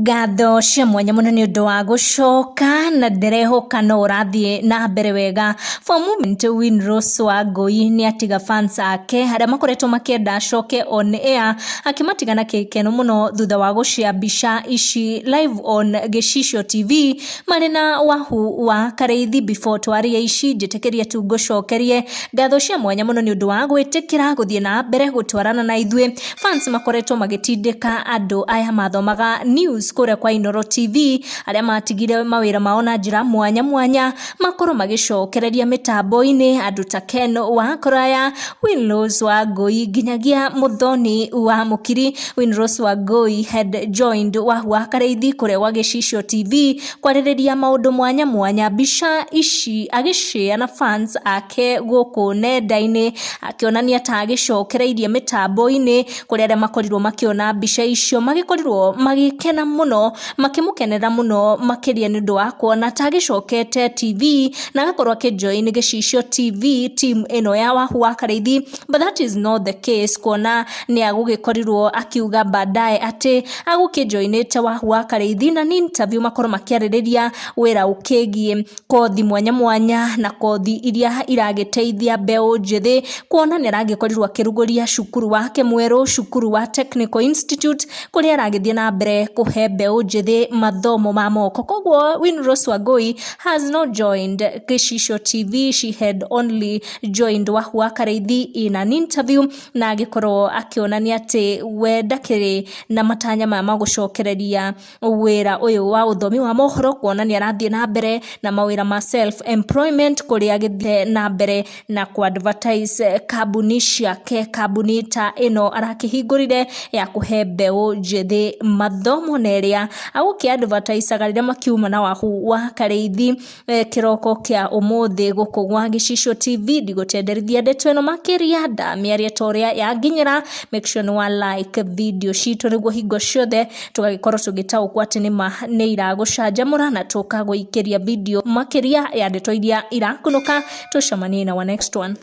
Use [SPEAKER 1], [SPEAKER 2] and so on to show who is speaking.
[SPEAKER 1] Ngatho cia mwanya muno ni undu wa gucoka na ndirehoka no urathie na mbere wega. For moment Winrose Wangui ni atiga fans ake haria makoretwo makienda acoke on air akimatiga na kikeno muno thutha wa gucia mbica ici live on Gicicio TV marina wahu wa Kareithi. Before twaria ici njitikiria tu ngucokerie ngatho cia mwanya muno ni undu wa gwitikira guthie na mbere gutwarana na ithue. Fans makoretwo magitindika andu aya mathomaga news kuria kwa Inooro TV aria matigire mawira mao na njira mwanya mwanya makoro magicokereria mitambo-ini andu ta Ken wa Kuraya, Winrose Wangui nginyagia Muthoni wa Mukiri. Winrose Wangui had joined wa Kareithi kuria wa Gicicio TV kwaririria maundu mwanya mwanya. Mbica ici agishare na fans ake guku nenda-ini akionania ta agicokereirie mitambo-ini kuria aria makorirwo makiona mbica icio magikorirwo magikena muno makimukenera muno makiria ni undu wa kuona ta agicokete TV na agakorwo akijoin Gicicio TV team ino ya wahu wa Kareithi. But that is not the case, kuona ni agugikorirwo akiuga baadaye ati agukijoinite wahu wa Kareithi na ni interview makoro makiaririria wira ukigie kothi mwanya mwanya na kothi iria iragiteithia mbeu njithi, kuona ni aragikorirwo akiruguria cukuru wake mweru, cukuru wa Technical Institute kuria aragithie na mbere kuhe mbeu njithi mathomo ma moko. Koguo Winrose Wangui has not joined Gicicio TV, she had only joined wahu wa Kareithi in an interview na agikorwo akionania ati we ndakiri na matanya ma magucokereria wira uyu wa uthomi wa mohoro, kuona ni arathie na mbere na mawira ma self employment kuria agithie na mbere na ku advertise kambuni ciake. Kambuni ta ino arakihingurire ya kuhe mbeu njithi mathomo na iria aguki advertise riria makiuma na wahu wa Kareithi. Kiroko kia umuthi guku gwa Gicicio TV ndigutenderithia ndeto ino makiria ndamiaria toria ya nginyira. Make sure ni wa like video citu niguo hingo ciothe tugagikorwo tugitaukwo ati ni iragucanjamura na tukaguikiria video makiria ya ndeto iria irakunuka. Tucemanie na wa next one.